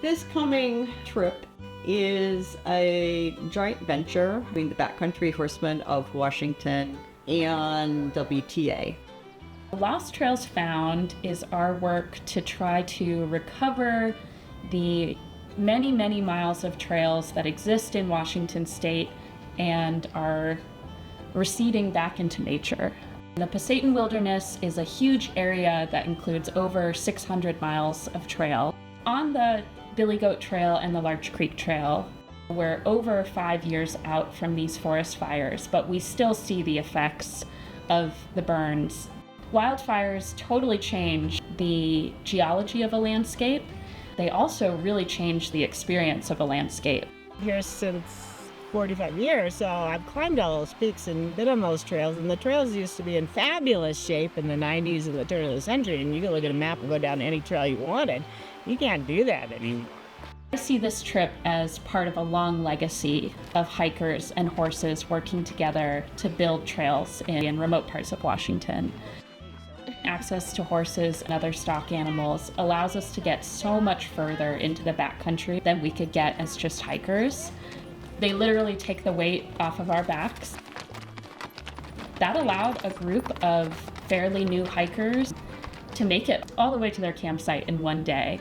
This coming trip is a joint venture between the Back Country Horsemen of Washington and WTA. Lost Trails Found is our work to try to recover the many, many miles of trails that exist in Washington state and are receding back into nature. The Pasayten Wilderness is a huge area that includes over 600 miles of trail. On the Billy Goat Trail and the Larch Creek Trail, we're over 5 years out from these forest fires, but we still see the effects of the burns. Wildfires totally change the geology of a landscape. They also really change the experience of a landscape. Here since 45 years, so I've climbed all those peaks and been on those trails, and the trails used to be in fabulous shape in the 90s and the turn of the century, and you could look at a map and go down any trail you wanted. You can't do that anymore. I see this trip as part of a long legacy of hikers and horses working together to build trails in remote parts of Washington. Access to horses and other stock animals allows us to get so much further into the backcountry than we could get as just hikers. They literally take the weight off of our backs. That allowed a group of fairly new hikers to make it all the way to their campsite in one day.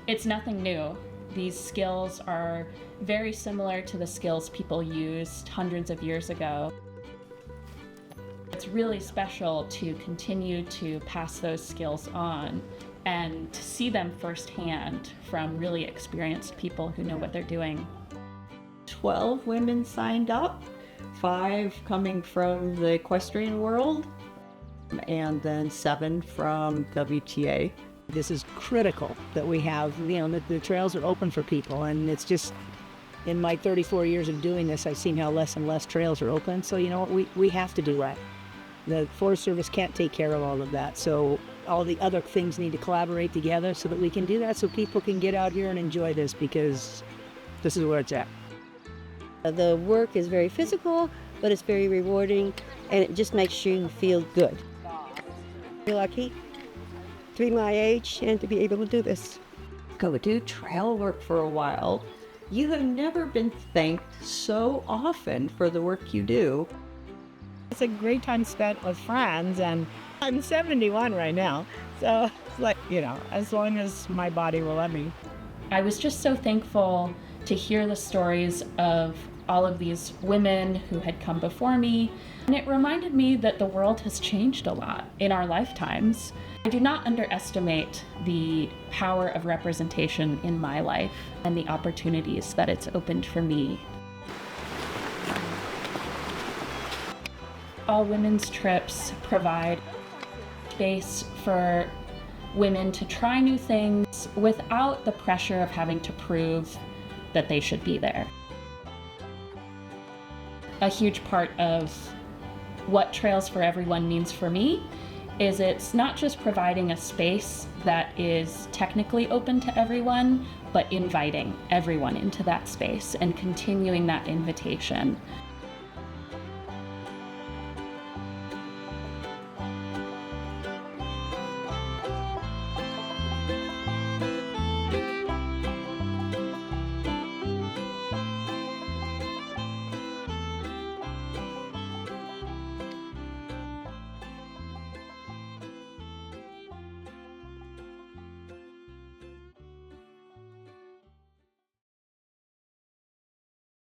It's nothing new. These skills are very similar to the skills people used hundreds of years ago. It's really special to continue to pass those skills on and to see them firsthand from really experienced people who know what they're doing. 12 women signed up, 5 coming from the equestrian world, and then 7 from WTA. This is critical that we have, that the trails are open for people, and it's just, in my 34 years of doing this, I've seen how less and less trails are open, so you know what, we have to do that. The Forest Service can't take care of all of that, so all the other things need to collaborate together so that we can do that, so people can get out here and enjoy this, because this is where it's at. The work is very physical, but it's very rewarding, and it just makes you feel good. You're lucky to be my age and to be able to do this. Go do trail work for a while. You have never been thanked so often for the work you do. It's a great time spent with friends, and I'm 71 right now, so it's like, as long as my body will let me. I was just so thankful to hear the stories of all of these women who had come before me, and it reminded me that the world has changed a lot in our lifetimes. I do not underestimate the power of representation in my life and the opportunities that it's opened for me. All women's trips provide space for women to try new things without the pressure of having to prove that they should be there. A huge part of what Trails for Everyone means for me is it's not just providing a space that is technically open to everyone, but inviting everyone into that space and continuing that invitation.